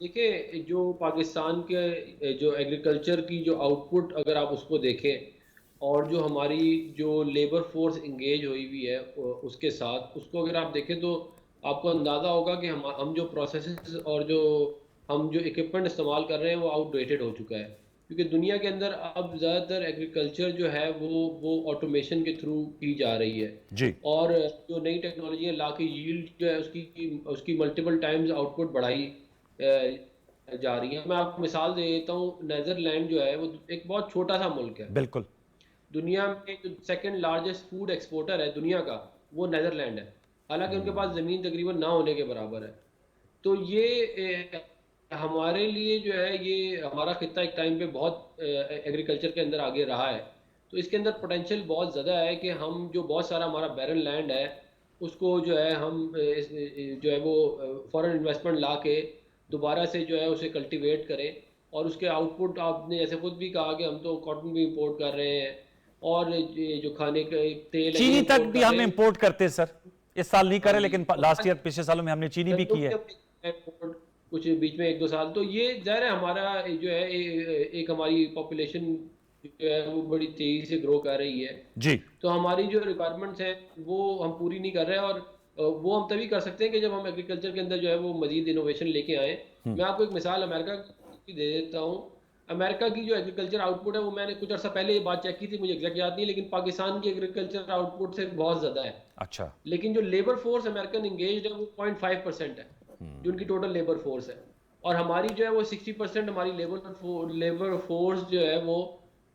دیکھیں جو پاکستان کے جو ایگریکلچر کی جو آؤٹ پٹ اگر آپ اس کو دیکھیں اور جو ہماری جو لیبر فورس انگیج ہوئی ہے اس کے ساتھ اس کو اگر آپ دیکھیں تو آپ کو اندازہ ہوگا کہ ہم جو پروسیسز اور جو ہم جو اکوپمنٹ استعمال کر رہے ہیں وہ آؤٹ ڈیٹڈ ہو چکا ہے، کیونکہ دنیا کے اندر اب زیادہ تر ایگریکلچر جو ہے وہ آٹومیشن کے تھرو کی جا رہی ہے، جی اور جو نئی ٹیکنالوجیاں لا کے ییلڈ جو ہے اس کی ملٹیپل ٹائمز آؤٹ پٹ بڑھائی جا رہی ہیں۔ میں آپ کو مثال دے دیتا ہوں، نیدرلینڈ جو ہے وہ ایک بہت چھوٹا سا ملک ہے، بالکل دنیا میں جو سیکنڈ لارجسٹ فوڈ ایکسپورٹر ہے دنیا کا وہ نیدرلینڈ ہے، حالانکہ ان کے پاس زمین تقریباً نہ ہونے کے برابر ہے۔ تو یہ ہمارے لیے جو ہے یہ ہمارا خطہ ایک ٹائم پہ بہت ایگریکلچر کے اندر آگے رہا ہے، تو اس کے اندر پوٹینشیل بہت زیادہ ہے کہ ہم جو بہت سارا ہمارا بیرن لینڈ ہے اس کو جو ہے ہم جو ہے وہ فورن انویسٹمنٹ لا کے دوبارہ سے جو ہے اسے کلٹیویٹ کریں، اور اس کے آؤٹ پٹ آپ نے جیسے خود بھی کہا کہ ہم تو کاٹن بھی امپورٹ کر رہے ہیں اور یہ جو کھانے کا تیل ہے یہ چینی تک امپورٹ بھی کر ہم رہے ہیں۔ امپورٹ کرتے ہیں سر، اس سال نہیں ہاں کرے جی، لیکن اور لاسٹ ایئر پچھلے سالوں میں ہم نے چینی بھی گندم کی ہے۔ بھی امپورٹ کچھ بیچ میں ایک دو سال، تو یہ ظاہر ہے ہمارا جو ہے ایک ہماری پاپولیشن جو ہے وہ بڑی تیزی سے گرو کر رہی ہے، جی تو ہماری جو ریکوائرمنٹس ہیں وہ ہم پوری نہیں کر رہے، اور وہ ہم تبھی کر سکتے ہیں کہ جب ہم ایگریکلچر کے اندر جو ہے وہ مزید انوویشن لے کے آئیں۔ میں آپ کو ایک مثال امریکہ کی دے دیتا ہوں، امریکہ کی جو ایگریکلچر آؤٹ پٹ ہے وہ میں نے کچھ عرصہ پہلے یہ بات چیک کی تھی، مجھے ایگزیکٹ یاد نہیں، لیکن پاکستان کی ایگریکلچر آؤٹ پٹ سے بہت زیادہ ہے، اچھا لیکن جو لیبر فورس امریکن انگیجڈ ہے وہ 0.5% ہے جو ان کی ٹوٹل لیبر فورس ہے، اور ہماری جو ہے وہ 60% ہماری لیبر فورس جو ہے وہ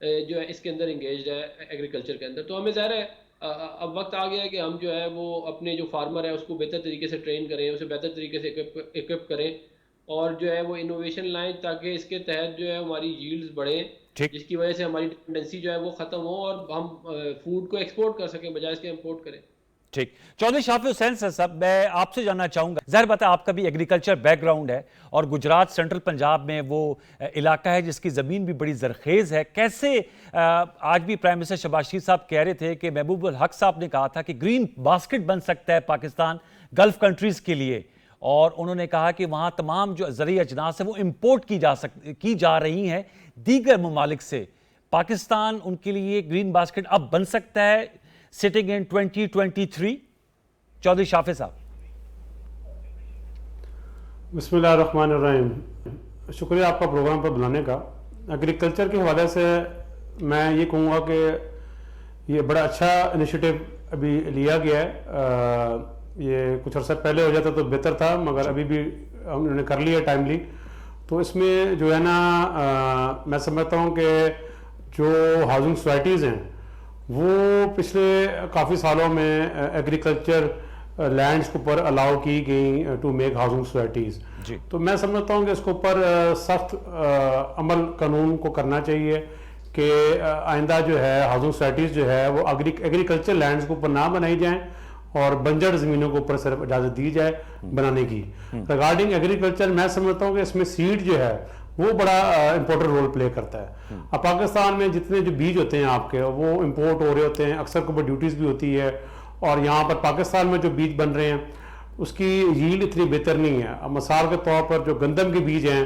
جو ہے اس کے اندر انگیجڈ ہے ایگریکلچر کے اندر۔ تو ہمیں ظاہر ہے اب وقت آ گیا ہے کہ ہم جو ہے وہ اپنے جو فارمر ہے اس کو بہتر طریقے سے ٹرین کریں، اسے بہتر طریقے سے اکوپ کریں، اور جو ہے وہ انوویشن لائیں تاکہ اس کے تحت جو ہے ہماری ییلڈز بڑھیں، ٹھیک جس کی وجہ سے ہماری ڈپینڈنسی جو ہے وہ ختم ہو اور ہم فوڈ کو ایکسپورٹ کر سکیں بجائے اس کے امپورٹ کریں۔ ٹھیک چودھری شافی حسین صاحب، میں آپ سے جاننا چاہوں گا، ظاہر بات ہے آپ کا بھی ایگریکلچر بیک گراؤنڈ ہے اور گجرات سینٹرل پنجاب میں وہ علاقہ ہے جس کی زمین بھی بڑی زرخیز ہے، کیسے آج بھی پرائم منسٹر شہباز شریف صاحب کہہ رہے تھے کہ محبوب الحق صاحب نے کہا تھا کہ گرین باسکٹ بن سکتا ہے پاکستان گلف کنٹریز کے لیے، اور انہوں نے کہا کہ وہاں تمام جو زرعی اجناس ہیں وہ امپورٹ کی جا رہی ہیں دیگر ممالک سے، پاکستان ان کے لیے گرین باسکٹ اب بن سکتا ہے سٹنگ ان 2023؟ چودھری شافی صاحب۔ بسم اللہ الرحمن الرحیم، شکریہ آپ کا پروگرام پر بلانے کا۔ ایگریکلچر کے حوالے سے میں یہ کہوں گا کہ یہ بڑا اچھا انیشیٹو ابھی لیا گیا ہے، یہ کچھ عرصہ پہلے ہو جاتا تو بہتر تھا، مگر ابھی بھی ہم نے کر لیا ٹائملی۔ تو اس میں جو ہے نا میں سمجھتا ہوں کہ جو ہاؤسنگ سوسائٹیز ہیں وہ پچھلے کافی سالوں میں ایگریکلچر لینڈس کے اوپر الاؤ کی گئی ٹو میک ہاؤسنگ سوسائٹیز، جی تو میں سمجھتا ہوں کہ اس کے اوپر سخت عمل قانون کو کرنا چاہیے کہ آئندہ جو ہے ہاؤسنگ سوسائٹیز جو ہے وہ ایگریکلچر لینڈس کے اوپر نہ بنائی جائیں اور بنجر زمینوں کے اوپر صرف اجازت دی جائے بنانے کی۔ ریگارڈنگ ایگریکلچر میں سمجھتا ہوں کہ اس میں سیڈ جو ہے وہ بڑا امپورٹنٹ رول پلے کرتا ہے۔ اب پاکستان میں جتنے جو بیج ہوتے ہیں آپ کے وہ امپورٹ ہو رہے ہوتے ہیں، اکثر کے اوپر ڈیوٹیز بھی ہوتی ہے، اور یہاں پر پاکستان میں جو بیج بن رہے ہیں اس کی ییلڈ اتنی بہتر نہیں ہے۔ اب مثال کے طور پر جو گندم کے بیج ہیں،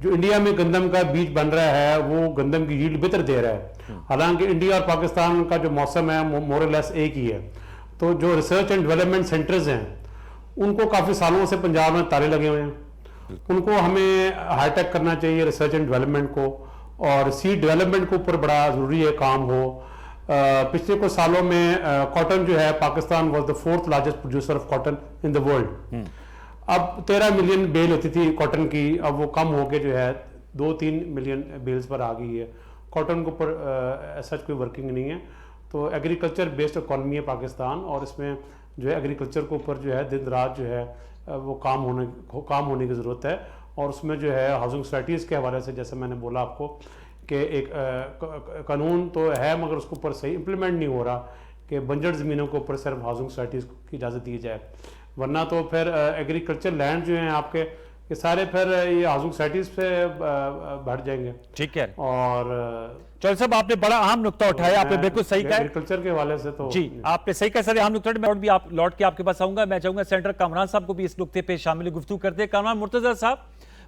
جو انڈیا میں گندم کا بیج بن رہا ہے وہ گندم کی ییلڈ بہتر دے رہا ہے، حالانکہ انڈیا اور پاکستان کا جو موسم ہے مور اور لیس ایک ہی ہے۔ تو جو ریسرچ اینڈ ڈیولپمنٹ سینٹرز ہیں ان کو کافی سالوں سے پنجاب میں تالے لگے ہوئے ہیں، ان کو ہمیں ہائی ٹیک کرنا چاہیے ریسرچ اینڈ ڈیولپمنٹ کو، اور سیڈ ڈیولپمنٹ کے اوپر بڑا ضروری ہے کام ہو۔ پچھلے کچھ سالوں میں کاٹن جو ہے Pakistan was the 4th largest producer of cotton in the world. اب 13 ملین بیل ہوتی تھی کاٹن کی، اب وہ کم ہو کے جو ہے 2-3 ملین بیلز پر آ گئی ہے۔ کاٹن کے اوپر سچ کوئی ورکنگ نہیں ہے، تو ایگریکلچر بیسڈ اکانومی ہے پاکستان، اور اس میں جو ہے ایگریکلچر کے اوپر جو ہے دن رات جو ہے وہ کام ہونے کی ضرورت ہے، اور اس میں جو ہے ہاؤسنگ سوسائٹیز کے حوالے سے جیسے میں نے بولا آپ کو کہ ایک قانون تو ہے مگر اس کے اوپر صحیح امپلیمنٹ نہیں ہو رہا کہ بنجر زمینوں کے اوپر صرف ہاؤسنگ سوسائٹیز کی اجازت دی جائے، ورنہ تو پھر ایگریکلچر لینڈ جو ہیں آپ کے یہ سارے پھر یہ ہاؤسنگ سوسائٹیز پہ بڑھ جائیں گے۔ ٹھیک ہے، اور چودھری صاحب آپ نے بڑا اہم نقطہ اٹھایا، آپ نے بالکل صحیح کہا ایگریکلچر کے حوالے سے تو جی، آپ نے صحیح کہا سر، اہم نقطہ میں بھی لوٹ کے آپ کے پاس آؤں گا۔ میں چاہوں گا سینٹر کامران صاحب کو بھی اس نقطے پہ شامل گفتگو کرتے ہیں۔ کامران مرتضی صاحب،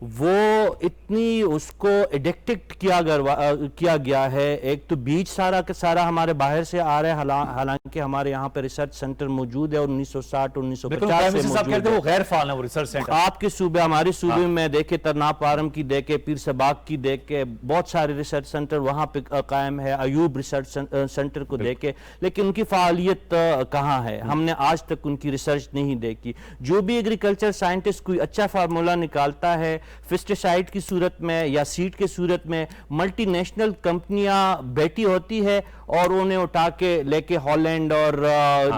وہ اتنی اس کو ایڈکٹڈ کیا گیا ہے. ایک تو بیج سارا کا سارا ہمارے باہر سے آ رہا ہے، حالانکہ ہمارے یہاں پہ ریسرچ سینٹر موجود ہے اور 1960 1950 سے موجود ہے. وہ غیر فعال ہیں وہ ریسرچ سینٹر. آپ کے صوبے، ہمارے صوبے میں دیکھیں، ترناب پارم کی دیکھیں، پیر سباق کی دیکھیں، بہت سارے ریسرچ سینٹر وہاں پہ قائم ہے. ایوب ریسرچ سینٹر کو دیکھیں، لیکن ان کی فعالیت کہاں ہے؟ ہم نے آج تک ان کی ریسرچ نہیں دیکھی. جو بھی ایگریکلچر سائنٹسٹ کوئی اچھا فارمولا نکالتا ہے فیسٹیسائڈ کی صورت میں یا سیڈ کی صورت میں، ملٹی نیشنل کمپنیاں بیٹھی ہوتی ہے اور انہیں اٹھا کے لے کے ہالینڈ اور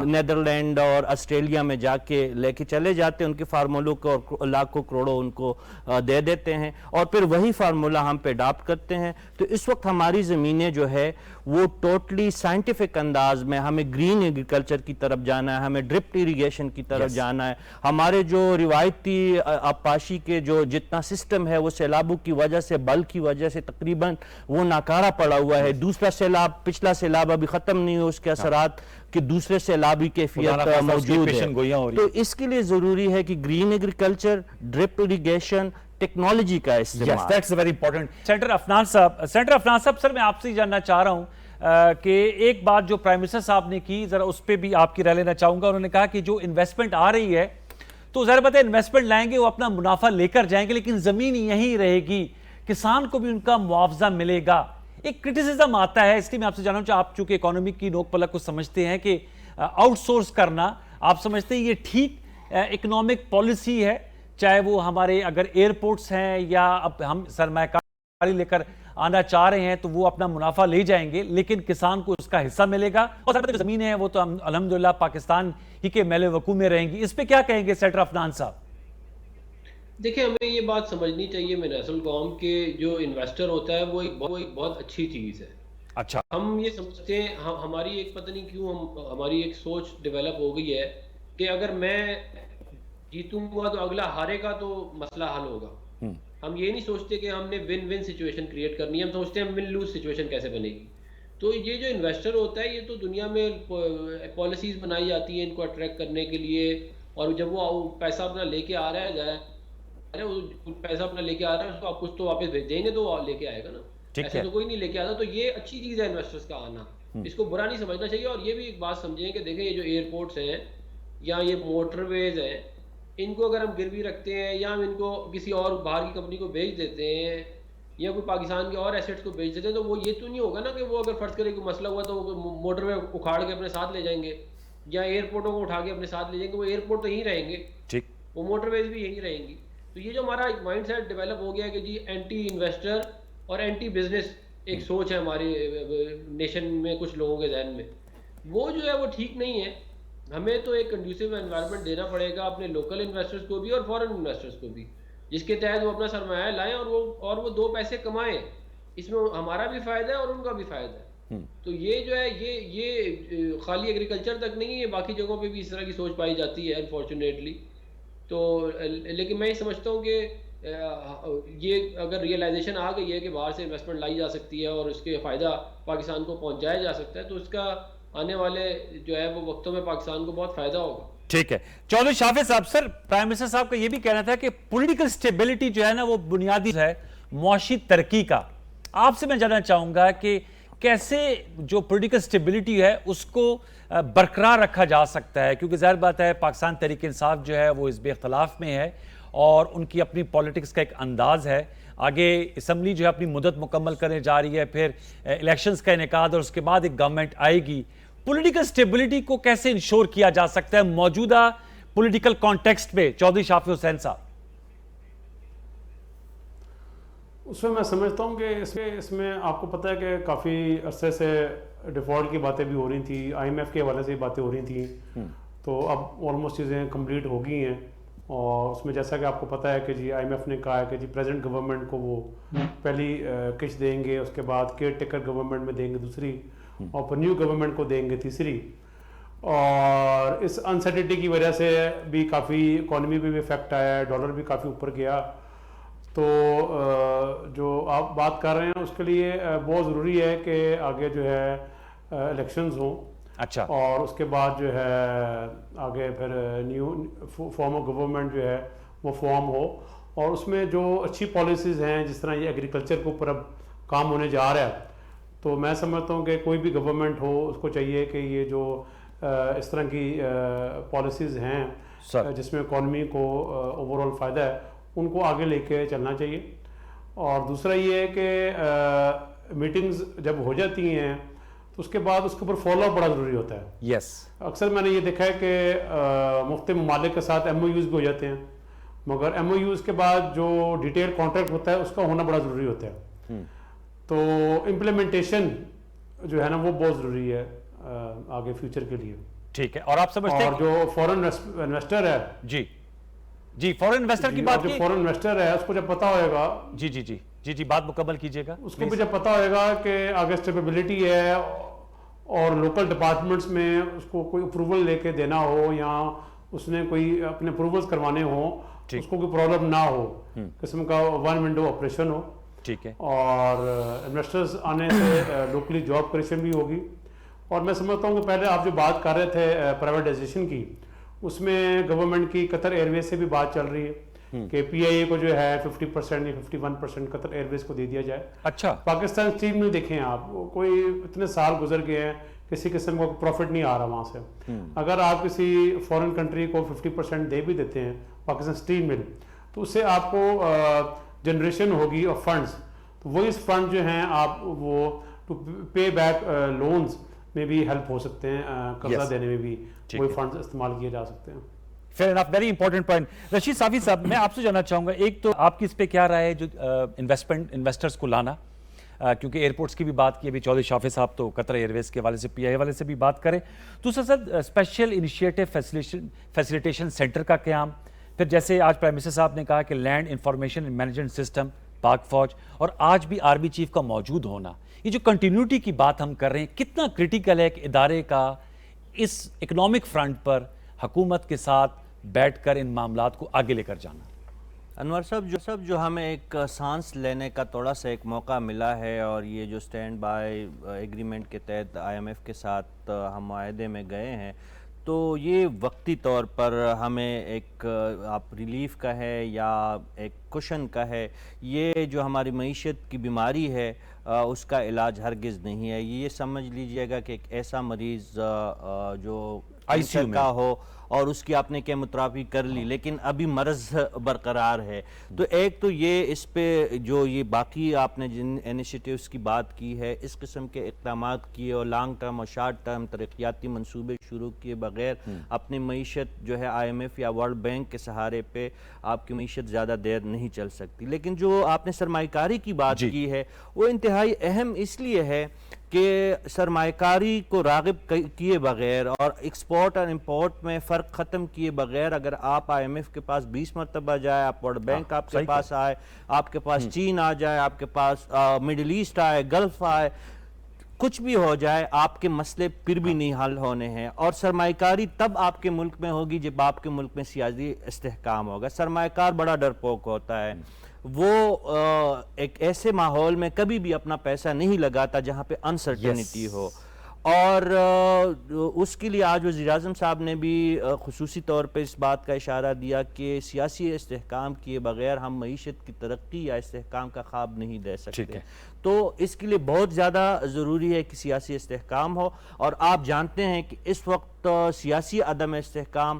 نیدرلینڈ اور آسٹریلیا میں جا کے لے کے چلے جاتے ہیں. ان کے فارمولوں کو اور لاکھوں کروڑوں ان کو دے دیتے ہیں اور پھر وہی فارمولا ہم پہ اڈاپٹ کرتے ہیں. تو اس وقت ہماری زمینیں جو ہے وہ ٹوٹلی سائنٹیفک انداز میں، ہمیں گرین ایگریکلچر کی طرف جانا ہے، ہمیں ڈرپ ایریگیشن کی طرف جانا ہے. ہمارے جو روایتی آبپاشی کے جو جتنا سسٹم ہے وہ سیلابوں کی وجہ سے، بل کی وجہ سے تقریباً وہ ناکارہ پڑا ہوا ہے. دوسرا سیلاب، پچھلا سیلاب ابھی ختم نہیں ہو، اس کے اثرات کہ دوسرے سیلابی کیفیت موجود ہے. تو اس کے لیے ضروری ہے کہ green agriculture, drip irrigation, technology کا استعمال. Yes, that's very important. Centre Afnan صاحب سر میں آپ سے جاننا چاہ رہا ہوں کہ ایک بات جو پرائم منسٹر صاحب نے کی، ذرا اس پہ بھی آپ کی رائے لینا چاہوں گا. انہوں نے کہا کہ جو انویسٹمنٹ آ رہی ہے تو ظاہر بات ہے انویسٹمنٹ لائیں گے، وہ اپنا منافع لے کر جائیں گے، لیکن زمین یہیں رہے گی، کسان کو بھی ان کا معاوضہ ملے گا. ایک کرٹیسزم آتا ہے، اس لیے میں آپ سے جاننا چاہوں آپ چونکہ اکانومی کی نوک پلک کو سمجھتے ہیں کہ آؤٹ سورس کرنا، آپ سمجھتے ہیں یہ ٹھیک اکنامک پالیسی ہے؟ چاہے وہ ہمارے اگر ایئرپورٹس ہیں یا اب ہم سرمایہ کاری لے کر آنا چاہ رہے ہیں تو وہ اپنا منافع لے جائیں گے، لیکن کسان کو اس کا حصہ ملے گا. اور جو زمینیں ہیں وہ تو الحمدللہ پاکستان ہی کے میل وقوع میں رہیں گی. اس پہ کیا کہیں گے سینٹر افنان صاحب؟ دیکھیں، ہمیں یہ بات سمجھنی چاہیے میں نسل قوم کے جو انویسٹر ہوتا ہے وہ ایک بہت اچھی چیز ہے. اچھا، ہم یہ سمجھتے ہیں، ہماری ایک پتہ نہیں کیوں ہماری ایک سوچ ڈیولپ ہو گئی ہے کہ اگر میں جیتوں گا تو اگلا ہارے گا تو مسئلہ حل ہوگا. ہم یہ نہیں سوچتے کہ ہم نے ون ون سچویشن کریٹ کرنی ہے، ہم سوچتے ہیں ون لوز سچویشن کیسے بنے گی. تو یہ جو انویسٹر ہوتا ہے، یہ تو دنیا میں پالیسیز بنائی جاتی ہیں ان کو اٹریکٹ کرنے کے لیے، اور جب وہ پیسہ اپنا لے کے آ رہا ہے، پیسہ اپنا لے کے آ رہا ہے، اس کو آپ کچھ تو واپس بھیج دیں گے تو وہ لے کے آئے گا نا. ایسے تو کوئی نہیں لے کے آتا. تو یہ اچھی چیز ہے انویسٹرز کا آنا، اس کو برا نہیں سمجھنا چاہیے. اور یہ بھی ایک بات سمجھیں کہ دیکھیں، یہ جو ایئرپورٹس ہیں یا یہ موٹر ویز ہیں، ان کو اگر ہم گروی رکھتے ہیں یا ہم ان کو کسی اور باہر کی کمپنی کو بیچ دیتے ہیں یا کوئی پاکستان کے اور ایسیٹس کو بیچ دیتے ہیں، تو وہ یہ تو نہیں ہوگا نا کہ وہ اگر فرض کرے کوئی مسئلہ ہوا تو وہ موٹر وے اکھاڑ کے اپنے ساتھ لے جائیں گے یا ایئرپورٹوں کو اٹھا کے اپنے ساتھ لے جائیں گے. وہ ایئرپورٹ تو یہیں رہیں گے، ٹھیک، وہ موٹر ویز بھی یہیں رہیں گی. تو یہ جو ہمارا مائنڈ سیٹ ڈیولپ ہو گیا ہے کہ جی اینٹی انویسٹر اور اینٹی بزنس ایک سوچ ہے ہماری نیشن میں کچھ لوگوں کے ذہن میں، وہ جو ہے وہ ٹھیک نہیں ہے. ہمیں تو ایک کنڈیوسیو انوائرمنٹ دینا پڑے گا اپنے لوکل انویسٹرز کو بھی اور فورن انویسٹرز کو بھی، جس کے تحت وہ اپنا سرمایہ لائیں اور وہ دو پیسے کمائیں. اس میں ہمارا بھی فائدہ ہے اور ان کا بھی فائدہ ہے. تو یہ جو ہے یہ خالی ایگریکلچر تک نہیں ہے، باقی جگہوں پہ بھی اس طرح کی سوچ پائی جاتی ہے انفارچونیٹلی. تو لیکن میں یہ سمجھتا ہوں کہ یہ اگر ریئلائزیشن آ گئی ہے کہ باہر سے انویسٹمنٹ لائی جا سکتی ہے اور اس کے فائدہ پاکستان کو پہنچایا جا سکتا ہے، تو اس کا آنے والے جو ہے وہ وقتوں میں پاکستان کو بہت فائدہ ہوگا. ٹھیک ہے. چودھری شافع صاحب، سر پرائم منسٹر صاحب کا یہ بھی کہنا تھا کہ پولیٹیکل سٹیبلٹی جو ہے نا وہ بنیادی ہے معاشی ترقی کا. آپ سے میں جاننا چاہوں گا کہ کیسے جو پولیٹیکل سٹیبلٹی ہے اس کو برقرار رکھا جا سکتا ہے، کیونکہ ظاہر بات ہے پاکستان تحریک انصاف جو ہے وہ حزب اختلاف میں ہے اور ان کی اپنی پولیٹکس کا ایک انداز ہے. آگے اسمبلی جو ہے اپنی مدت مکمل کرنے جا رہی ہے، پھر الیکشنز کا انعقاد اور اس کے بعد ایک گورنمنٹ آئے گی. پولیٹیکل سٹیبلٹی کو کیسے انشور کیا جا سکتا ہے موجودہ پولیٹیکل کانٹیکسٹ میں؟ چودھری شافع حسین صاحب. اس میں میں سمجھتا ہوں کہ اس میں آپ کو پتہ ہے کہ کافی عرصے سے ڈیفالٹ کی باتیں بھی ہو رہی تھیں، آئی ایم ایف کے حوالے سے باتیں ہو رہی تھیں، تو اب آلموسٹ چیزیں کمپلیٹ ہو گئی ہیں. اور اس میں جیسا کہ آپ کو پتہ ہے کہ جی آئی ایم ایف نے کہا ہے کہ جی پریزنٹ گورنمنٹ کو وہ پہلی قسط دیں گے، اس کے بعد کیئر ٹیکر گورنمنٹ میں دیں گے دوسری، اور پھر نیو گورنمنٹ کو دیں گے تیسری. اور اس انسرٹنٹی کی وجہ سے بھی کافی اکانومی پہ بھی افیکٹ آیا ہے، ڈالر بھی کافی اوپر گیا. تو جو آپ بات کر رہے ہیں اس کے لیے بہت ضروری ہے کہ آگے جو ہے الیکشنز ہوں. اچھا. اور اس کے بعد جو ہے آگے پھر نیو فارم آف گورنمنٹ جو ہے وہ فارم ہو. اور اس میں جو اچھی پالیسیز ہیں جس طرح یہ ایگریکلچر کے اوپر اب کام ہونے جا رہا ہے تو میں سمجھتا ہوں کہ کوئی بھی گورنمنٹ ہو اس کو چاہیے کہ یہ جو اس طرح کی پالیسیز ہیں جس میں اکانومی کو اوور آل فائدہ ہے ان کو آگے لے کے چلنا چاہیے. اور دوسرا یہ ہے کہ میٹنگز جب ہو جاتی ہیں تو اس کے بعد اس کے اوپر فالو اپ بڑا ضروری ہوتا ہے. یس اکثر میں نے یہ دیکھا ہے کہ مختلف ممالک کے ساتھ ایم او یوز بھی ہو جاتے ہیں مگر ایم او یوز کے بعد جو ڈیٹیل کانٹریکٹ ہوتا ہے اس کا ہونا بڑا ضروری ہوتا ہے. تو امپلیمنٹیشن جو ہے نا وہ بہت ضروری ہے آگے فیوچر کے لیے. ٹھیک ہے. اور آپ سمجھتے ہیں اور جو فورن انویسٹر ہے جی فورن انویسٹر کی بات جو فورن انویسٹر ہے اس کو جب پتا ہوئے گا جی بات مکمل کیجیے گا. اس کو بھی جب پتا ہوئے گا کہ آگے اسٹیبلٹی ہے اور لوکل ڈپارٹمنٹس میں اس کو کوئی اپروول لے کے دینا ہو یا اس نے کوئی اپنے اپروولز کروانے ہوں اس کو کوئی پرابلم نہ ہو, قسم کا ون ونڈو آپریشن ہو. ٹھیک ہے. اور انویسٹرز آنے سے لوکلی جاب کریشن بھی ہوگی. اور میں سمجھتا ہوں کہ پہلے آپ جو بات کر رہے تھے پرائیویٹائزیشن کی اس میں گورنمنٹ کی قطر ایئر ویز سے بھی بات چل رہی ہے کہ پی آئی اے کو جو ہے 50% یا 51% قطر ایئر ویز کو دے دیا جائے. اچھا. پاکستان اسٹیل میں دیکھیں آپ کوئی اتنے سال گزر گئے ہیں کسی قسم کا پروفٹ نہیں آ رہا وہاں سے. اگر آپ کسی فورن کنٹری کو 50% دے بھی دیتے ہیں پاکستان اسٹیل مل تو اس سے آپ کو جنریشن ہوگی آف فنڈز. تو وہی فنڈ جو ہیں آپ وہ ٹو پے بیک لونز میں بھی ہیلپ ہو سکتے ہیں, قرضہ دینے میں بھی وہی فنڈز استعمال کیے جا سکتے ہیں. Fair enough, very important point. Rashid Safi sahab میں آپ سے جاننا چاہوں گا ایک تو آپ کی اس پہ کیا رائے ہے جو انویسٹرز کو لانا, کیونکہ ایئرپورٹس کی بھی بات کی ابھی چودھری شافی صاحب تو قطر ایئر ویز کے حوالے سے پی آئی والے سے بھی بات کریں. دوسرا sir special initiative facilitation centre کا قیام, پھر جیسے آج پرائم منسٹر صاحب نے کہا کہ لینڈ انفارمیشن مینجمنٹ سسٹم پاک فوج اور آج بھی آرمی چیف کا موجود ہونا, یہ جو کنٹینیوٹی کی بات ہم کر رہے ہیں کتنا کریٹیکل ہے کہ ادارے کا اس اکنامک فرنٹ پر حکومت کے ساتھ بیٹھ کر ان معاملات کو آگے لے کر جانا. انور صاحب جو ہمیں ایک سانس لینے کا تھوڑا سا ایک موقع ملا ہے اور یہ جو سٹینڈ بائی ایگریمنٹ کے تحت آئی ایم ایف کے ساتھ ہم معاہدے میں گئے ہیں تو یہ وقتی طور پر ہمیں ایک آپ ریلیف کا ہے یا ایک کشن کا ہے. یہ جو ہماری معیشت کی بیماری ہے اس کا علاج ہرگز نہیں ہے. یہ سمجھ لیجئے گا کہ ایک ایسا مریض جو آئی سی یو کا ہو اور اس کی آپ نے کیموتھراپی کر لی لیکن ابھی مرض برقرار ہے. تو ایک تو یہ اس پہ جو یہ باقی آپ نے جن انیشیٹیوز کی بات کی ہے اس قسم کے اقدامات کیے اور لانگ ٹرم اور شارٹ ٹرم ترقیاتی منصوبے شروع کیے بغیر اپنی معیشت جو ہے آئی ایم ایف یا ورلڈ بینک کے سہارے پہ آپ کی معیشت زیادہ دیر نہیں چل سکتی. لیکن جو آپ نے سرمایہ کاری کی بات کی ہے وہ انتہائی اہم اس لیے ہے کہ سرمایہ کاری کو راغب کیے بغیر اور ایکسپورٹ اور امپورٹ میں فرق ختم کیے بغیر اگر آپ آئی ایم ایف کے پاس 20 مرتبہ جائے, آپ ورلڈ بینک آپ کے پاس آئے, آپ کے پاس چین آ جائے, آپ کے پاس مڈل ایسٹ آئے, گلف آئے, کچھ بھی ہو جائے آپ کے مسئلے پھر بھی نہیں حل ہونے ہیں. اور سرمایہ کاری تب آپ کے ملک میں ہوگی جب آپ کے ملک میں سیاسی استحکام ہوگا. سرمایہ کار بڑا ڈرپوک ہوتا ہے, وہ ایک ایسے ماحول میں کبھی بھی اپنا پیسہ نہیں لگاتا جہاں پہ انسرٹینٹی ہو. اور اس کے لیے آج وزیر اعظم صاحب نے بھی خصوصی طور پہ اس بات کا اشارہ دیا کہ سیاسی استحکام کیے بغیر ہم معیشت کی ترقی یا استحکام کا خواب نہیں دے سکتے. تو اس کے لیے بہت زیادہ ضروری ہے کہ سیاسی استحکام ہو. اور آپ جانتے ہیں کہ اس وقت سیاسی عدم استحکام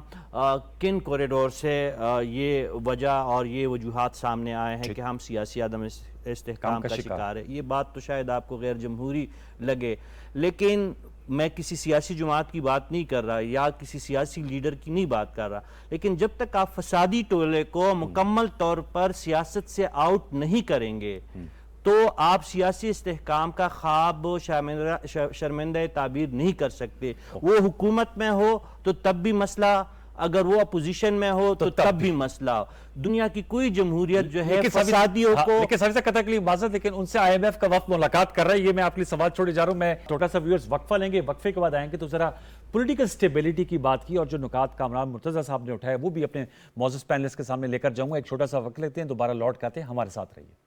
کن کوریڈور سے یہ وجہ اور یہ وجوہات سامنے آئے ہیں کہ ہم سیاسی عدم استحکام کا شکار ہے. یہ بات تو شاید آپ کو غیر جمہوری لگے لیکن میں کسی سیاسی جماعت کی بات نہیں کر رہا یا کسی سیاسی لیڈر کی نہیں بات کر رہا, لیکن جب تک آپ فسادی ٹولے کو مکمل طور پر سیاست سے آؤٹ نہیں کریں گے تو آپ سیاسی استحکام کا خواب شرمندہ تعبیر نہیں کر سکتے. وہ حکومت میں ہو تو تب بھی مسئلہ, اگر وہ اپوزیشن میں ہو تو تب بھی مسئلہ. دنیا کی کوئی جمہوریت جو ہے فسادیوں کو لیکن سر سے قطع کے لیے معذرت لیکن ان سے آئی ایم ایف کا وقت ملاقات کر رہا ہے. یہ میں آپ کے لیے سوال چھوڑے جا رہا ہوں. میں چھوٹا سا ویورز وقفہ لیں گے, وقفے کے بعد آئیں گے تو ذرا پولیٹیکل سٹیبلٹی کی بات کی اور جو نکات کامران مرتضیٰ صاحب نے اٹھائے وہ بھی اپنے معزز پینلسٹ کے سامنے لے کر جاؤں گا. ایک چھوٹا سا وقت لیتے ہیں, دوبارہ لوٹ کے آتے ہیں, ہمارے ساتھ رہیے.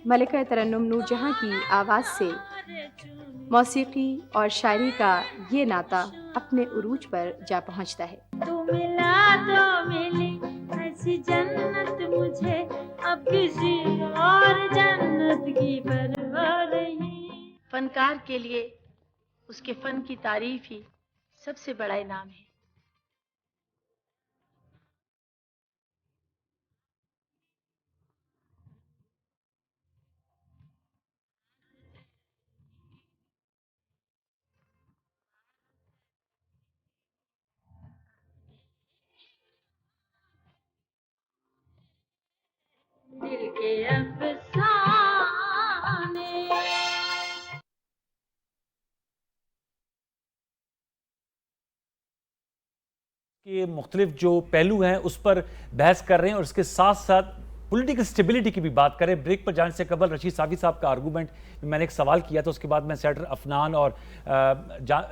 ملکہ ترنم نور جہاں کی آواز سے موسیقی اور شاعری کا یہ ناطہ اپنے عروج پر جا پہنچتا ہے۔ تو ملا تو ملی ایسی جنت مجھے، اب کسی اور جنت کی پرواہ نہیں۔ فنکار کے لیے اس کے فن کی تعریف ہی سب سے بڑا انعام ہے۔ دل کے افسانے کے مختلف جو پہلو ہیں اس پر بحث کر رہے ہیں، اور اس کے ساتھ ساتھ پولیٹیکل سٹیبلٹی کی بھی بات کریں۔ بریک پر جانے سے قبل رشید صافی صاحب کا آرگومنٹ میں نے ایک سوال کیا تھا، اس کے بعد میں سیٹر افنان اور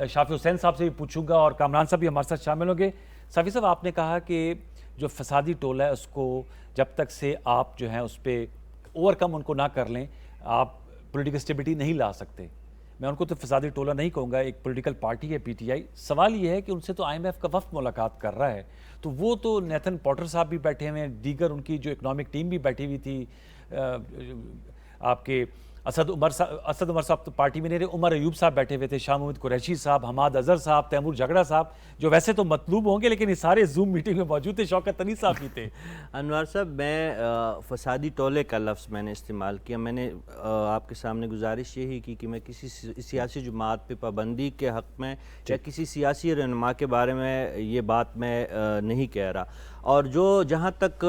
شافی حسین صاحب سے بھی پوچھوں گا، اور کامران صاحب بھی ہمارے ساتھ شامل ہوں گے۔ صافی صاحب، آپ نے کہا کہ جو فسادی ٹولہ ہے اس کو جب تک سے آپ جو ہیں اس پہ اوور کم ان کو نہ کر لیں، آپ پولیٹیکل سٹیبلٹی نہیں لا سکتے۔ میں ان کو تو فسادی ٹولہ نہیں کہوں گا، ایک پولیٹیکل پارٹی ہے پی ٹی آئی۔ سوال یہ ہے کہ ان سے تو آئی ایم ایف کا وفد ملاقات کر رہا ہے، تو وہ تو نیتھن پوٹر صاحب بھی بیٹھے ہوئے ہیں، دیگر ان کی جو اکنامک ٹیم بھی بیٹھی ہوئی تھی، آپ کے اسد عمر صاحب تو پارٹی میں نہیں رہے، عمر ایوب صاحب بیٹھے ہوئے تھے، شاہ محمود قریشی صاحب، حماد اظہر صاحب، تیمور جھگڑا صاحب، جو ویسے تو مطلوب ہوں گے لیکن یہ سارے زوم میٹنگ میں موجود تھے، شوکت علی صاحب بھی تھے۔ انوار صاحب، میں فسادی ٹولے کا لفظ میں نے استعمال کیا۔ میں نے آپ کے سامنے گزارش یہی کی کہ میں کسی سیاسی جماعت پہ پابندی کے حق میں یا کسی سیاسی رہنما کے بارے میں یہ بات میں نہیں کہہ رہا، اور جہاں تک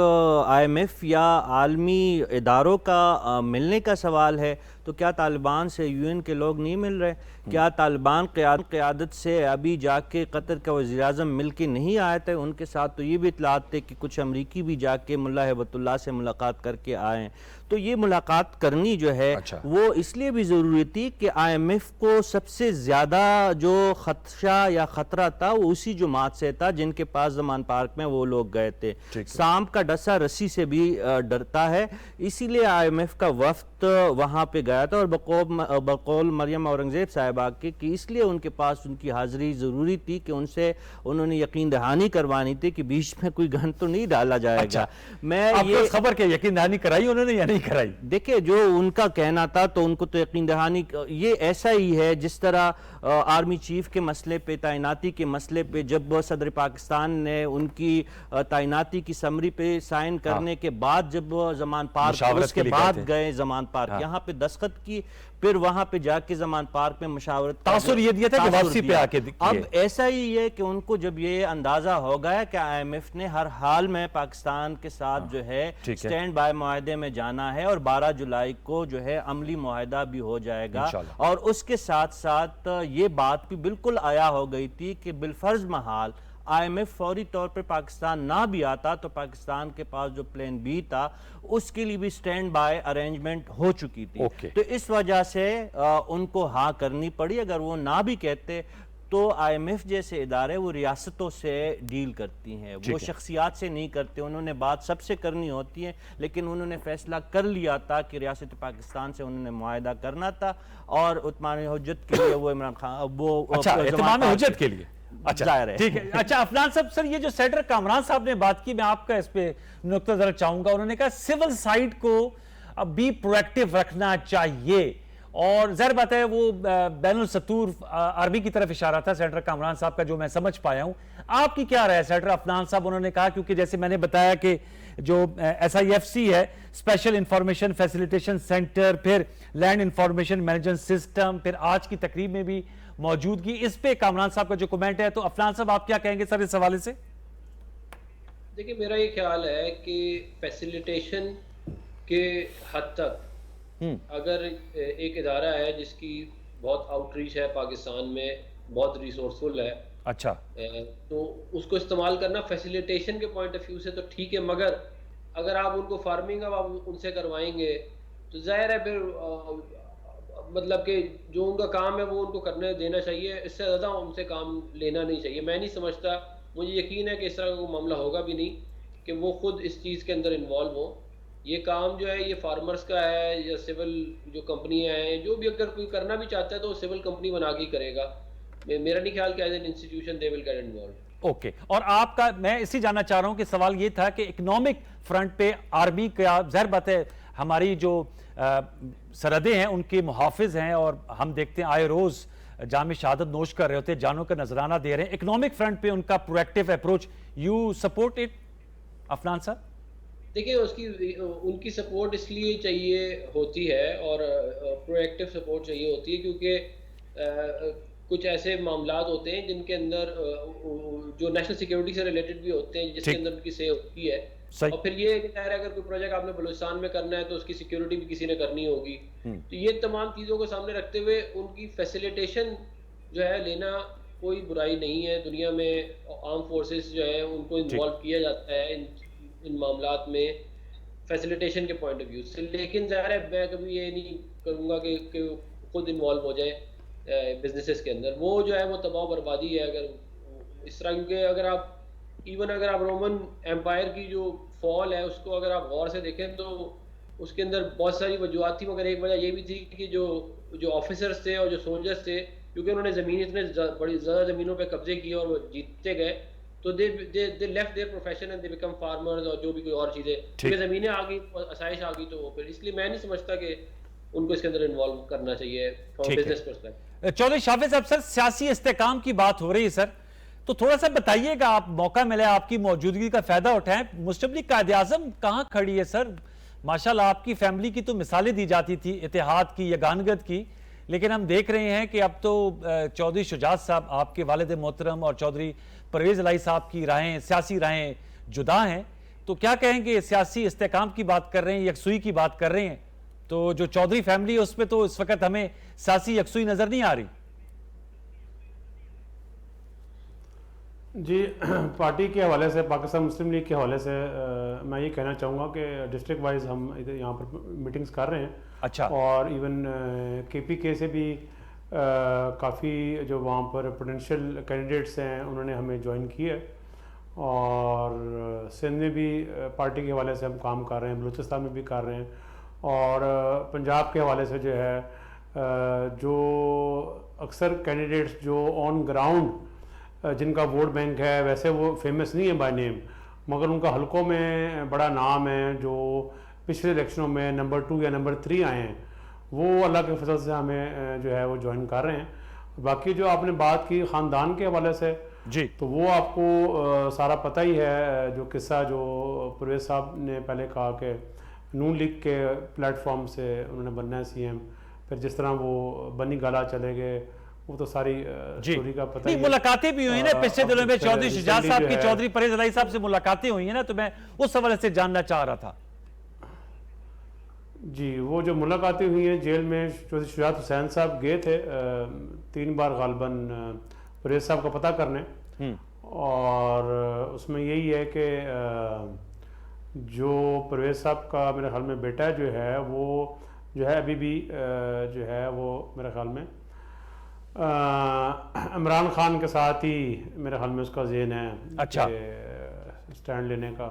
آئی ایم ایف یا عالمی اداروں کا ملنے کا سوال ہے، تو کیا طالبان سے یو این کے لوگ نہیں مل رہے؟ کیا طالبان قیادت سے ابھی جا کے قطر کا وزیر اعظم مل کے نہیں آئے تھے؟ ان کے ساتھ تو یہ بھی اطلاعات تھے کہ کچھ امریکی بھی جا کے ملا ہیبت اللہ سے ملاقات کر کے آئے ہیں۔ تو یہ ملاقات کرنی جو ہے وہ اس لیے بھی ضروری تھی کہ آئی ایم ایف کو سب سے زیادہ جو خدشہ یا خطرہ تھا وہ اسی جماعت سے تھا جن کے پاس زمان پارک میں وہ لوگ گئے تھے۔ سانپ کا ڈسا رسی سے بھی ڈرتا ہے، اسی لیے آئی ایم ایف کا وفد وہاں پہ گیا تھا، اور بقول مریم اورنگزیب صاحبہ کی کہ اس لیے ان کے پاس ان کی حاضری ضروری تھی کہ ان سے انہوں نے یقین دہانی کروانی تھی کہ بیچ میں کوئی گن تو نہیں ڈالا جائے گا۔ میں یہ خبر کہ یقین دہانی کرائی انہوں نے یا نہیں کرائی؟ دیکھیں، جو ان کا کہنا تھا تو ان کو تو یقین دہانی، یہ ایسا ہی ہے جس طرح آرمی چیف کے مسئلے پہ، تعیناتی کے مسئلے پہ جب صدر پاکستان نے ان کی تعیناتی کی سمری پہ سائن کرنے کے بعد جب زمان پارک اس کے بعد گئے زمان پارک، یہاں پہ دستخط کی، پھر وہاں پہ جا کے زمان پارک میں مشاورت تاثر یہ دیا تھا کہ واپسی پہ آ کے اب ایسا ہی ہے کہ ان کو جب یہ اندازہ ہو گیا کہ آئی ایم ایف نے ہر حال میں پاکستان کے ساتھ جو ہے سٹینڈ بائی معاہدے میں جانا ہے، اور 12 جولائی کو جو ہے عملی معاہدہ بھی ہو جائے گا، اور اس کے ساتھ ساتھ یہ بات بھی بالکل آیا ہو گئی تھی کہ بالفرض محال آئی ایم ایف فوری طور پر پاکستان نہ بھی آتا تو پاکستان کے پاس جو پلان بی تھا اس کے لیے بھی سٹینڈ بائی ارینجمنٹ ہو چکی تھی۔ تو اس وجہ سے ان کو ہاں کرنی پڑی۔ اگر وہ نہ بھی کہتے تو آئی ایم ایف جیسے ادارے وہ ریاستوں سے ڈیل کرتی ہیں، وہ شخصیات سے نہیں کرتے، انہوں نے بات سب سے کرنی ہوتی ہے، لیکن انہوں نے فیصلہ کر لیا تھا کہ ریاست پاکستان سے انہوں نے معاہدہ کرنا تھا، اور اتمام حجت کے لیے وہ عمران خان وہ اتمام حجت کے لیے ٹھیک ہے۔ اچھا افنان صاحب، سر یہ جو سیٹر کامران صاحب نے بات کی، میں آپ کا اس پہ نقطہ نظر چاہوں گا۔ انہوں نے کہا سول سائڈ کو بھی پرویکٹیو رکھنا چاہیے، اور ظاہر بات ہے وہ بین السطور عربی کی طرف اشارہ تھا سیٹر کامران صاحب کا، جو میں سمجھ پایا ہوں۔ آپ کی کیا رائے ہے سیٹر افنان صاحب؟ انہوں نے کہا کیونکہ جیسے میں نے بتایا کہ جو ایس آئی ایف سی ہے، اسپیشل انفارمیشن فیسیلیٹیشن سینٹر، پھر لینڈ انفارمیشن مینجمنٹ سسٹم، پھر آج کی تقریب میں بھی موجودگی، اس پہ کامران صاحب کا جو کمنٹ ہے، تو افنان صاحب آپ کیا کہیں گے سر اس حوالے سے؟ دیکھیں، میرا یہ خیال ہے کہ فیسیلیٹیشن کے حد تک اگر ایک ادارہ ہے جس کی بہت آؤٹ ریچ ہے پاکستان میں، بہت ریسورسفل ہے، اچھا، تو اس کو استعمال کرنا فیسیلیٹیشن کے پوائنٹ آف ویو سے تو ٹھیک ہے، مگر اگر آپ ان کو فارمنگ اب آپ ان سے کروائیں گے تو ظاہر ہے پھر مطلب کہ جو ان کا کام ہے وہ ان کو کرنے دینا چاہیے، اس سے زیادہ ان سے کام لینا نہیں چاہیے۔ میں نہیں سمجھتا، مجھے یقین ہے کہ اس طرح کا کوئی معاملہ ہوگا بھی نہیں کہ وہ خود اس چیز کے اندر انوالو ہوں، یہ کام جو ہے یہ فارمرز کا ہے یا سول جو کمپنیاں ہیں جو بھی اگر کوئی کرنا بھی چاہتا ہے تو وہ سول کمپنی بنا کے ہی کرے گا. میرا نہیں خیال کہ as an institution they will get involved. Okay. اور آپ کا میں اسی جاننا چاہ رہا ہوں کہ سوال یہ تھا کہ اکنامک فرنٹ پہ آرمی کا ظاہر بات ہے ہماری جو سرحدیں ہیں ان کے محافظ ہیں اور ہم دیکھتے ہیں آئے روز جام شہادت نوش کر رہے ہوتے ہیں, جانوں کا نذرانہ دے رہے ہیں. اکنامک فرنٹ پہ ان کا proactive approach, you support it Afnan sahab? دیکھیں ان کی سپورٹ اس لیے چاہیے ہوتی ہے اور پرو ایکٹیو سپورٹ چاہیے ہوتی ہے کیونکہ کچھ ایسے معاملات ہوتے ہیں جن کے اندر جو نیشنل سیکیورٹی سے ریلیٹڈ بھی ہوتے ہیں جس کے اندر ان کی سے ہوتی ہے. اور پھر یہ ظاہر ہے اگر کوئی پروجیکٹ آپ نے بلوچستان میں کرنا ہے تو اس کی سیکیورٹی بھی کسی نے کرنی ہوگی. تو یہ تمام چیزوں کو سامنے رکھتے ہوئے ان کی فیسیلیٹیشن جو ہے لینا کوئی برائی نہیں ہے. دنیا میں آرم فورسز جو ہے ان کو انوالو کیا جاتا ہے ان معاملات میں فیسیلیٹیشن کے پوائنٹ آف ویو سے. لیکن ظاہر ہے میں کبھی یہ نہیں کروں گا کہ خود انوالو ہو جائے بزنسز کے اندر. وہ جو ہے وہ تباہ و بربادی ہے اگر اس طرح, کیونکہ اگر آپ ایون اگر آپ رومن ایمپائر کی جو فال ہے اس کو اگر آپ غور سے دیکھیں تو اس کے اندر بہت ساری وجوہات تھی, مگر ایک وجہ یہ بھی تھی کہ جو آفیسرز تھے اور جو سولجرز تھے کیونکہ انہوں نے زمین اتنے بڑی زیادہ زمینوں پہ قبضے کیے اور وہ جیتتے گئے تو they left their profession and they become farmers اور جو بھی کوئی اور چیزیں, کیونکہ زمینیں آ گئی, آسائش آ گئی, تو پھر اس لیے میں نہیں سمجھتا کہ ان کو اس کے اندر انوالو کرنا چاہیے فرام بزنس پرسپیکٹو. چودھری شافی صاحب, سر سیاسی استحکام کی بات ہو رہی ہے سر, تو تھوڑا سا بتائیے گا, آپ موقع ملے آپ کی موجودگی کا فائدہ اٹھائیں. مسلم لیگ قائد اعظم کہاں کھڑی ہے سر؟ ماشاءاللہ آپ کی فیملی کی تو مثالیں دی جاتی تھی اتحاد کی, یگانگت کی, لیکن ہم دیکھ رہے ہیں کہ اب تو چودھری شجاعت صاحب آپ کے والد محترم اور چودھری پرویز الہی صاحب کی راہیں, سیاسی راہیں جدا ہیں. تو کیا کہیں گے, سیاسی استحکام کی بات کر رہے ہیں, یکسوئی کی بات کر رہے ہیں, تو جو چودھری فیملی ہے اس پہ تو اس وقت ہمیں سیاسی یکسوئی نظر نہیں آ رہی. جی, پارٹی کے حوالے سے, پاکستان مسلم لیگ کے حوالے سے میں یہ کہنا چاہوں گا کہ ڈسٹرکٹ وائز ہم ادھر یہاں پر میٹنگز کر رہے ہیں. اچھا. اور ایون کے پی کے سے بھی کافی جو وہاں پر پوٹینشیل کینڈیڈیٹس ہیں انہوں نے ہمیں جوائن کی ہے, اور سندھ میں بھی پارٹی کے حوالے سے ہم کام کر رہے ہیں, بلوچستان میں بھی کر رہے ہیں, اور پنجاب کے حوالے سے جو ہے جو اکثر کینڈیڈیٹس جو آن گراؤنڈ جن کا ووٹ بینک ہے, ویسے وہ فیمس نہیں ہے بائی نیم, مگر ان کا حلقوں میں بڑا نام ہے, جو پچھلے الیکشنوں میں نمبر 2 یا نمبر 3 آئے ہیں, وہ اللہ کے فضل سے ہمیں جو ہے وہ جوائن کر رہے ہیں. باقی جو آپ نے بات کی خاندان کے حوالے سے, جی, تو وہ آپ کو سارا پتہ ہی ہے, جو قصہ جو پرویز صاحب نے پہلے کہا کہ نون لیگ کے پلیٹ فارم سے انہوں نے بننا ہے سی ایم, پھر جس طرح وہ بنی گالا چلے گئے, وہ تو ساری سٹوری کا پتہ ہی ہے. ملاقاتیں بھی ہوئی ہیں نا پچھلے دنوں میں چودھری شجاعت صاحب کی, چودھری پرویز الہی صاحب سے ملاقاتیں ہوئی ہیں نا, تو میں اس حوالے سے جاننا چاہ رہا تھا. جی, وہ جو ملاقاتیں ہوئی ہیں جیل میں, چودھری شجاعت حسین صاحب گئے تھے 3 بار غالباً پرویز صاحب کا پتہ کرنے, اور اس میں یہی ہے کہ جو پرویز صاحب کا میرے خیال میں بیٹا جو ہے وہ جو ہے ابھی بھی جو ہے وہ میرے خیال میں عمران خان کے ساتھ ہی میرے خیال میں اس کا ذہن ہے اسٹینڈ لینے کا.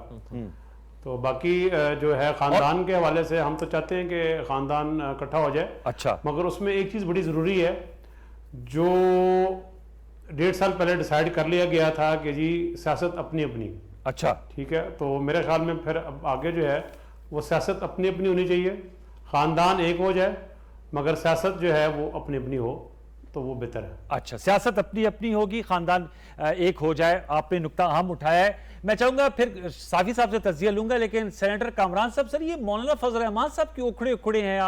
تو باقی جو ہے خاندان کے حوالے سے ہم تو چاہتے ہیں کہ خاندان اکٹھا ہو جائے. اچھا, مگر اس میں ایک چیز بڑی ضروری ہے, جو 1.5 سال پہلے ڈیسائیڈ کر لیا گیا تھا کہ جی سیاست اپنی اپنی. اچھا, ٹھیک ہے, تو میرے خیال میں پھر اب آگے جو ہے وہ سیاست اپنی اپنی ہونی چاہیے, خاندان ایک ہو جائے مگر سیاست جو ہے وہ اپنی اپنی ہو تو وہ بہتر ہے. اچھا, سیاست اپنی اپنی ہوگی, خاندان ایک ہو جائے, آپ نے نقطہ اہم اٹھایا ہے. میں چاہوں گا پھر صافی صاحب سے تجزیہ لوں گا, لیکن سینیٹر کامران صاحب, سر یہ مولانا فضل الرحمان صاحب کی اکھڑے ہیں,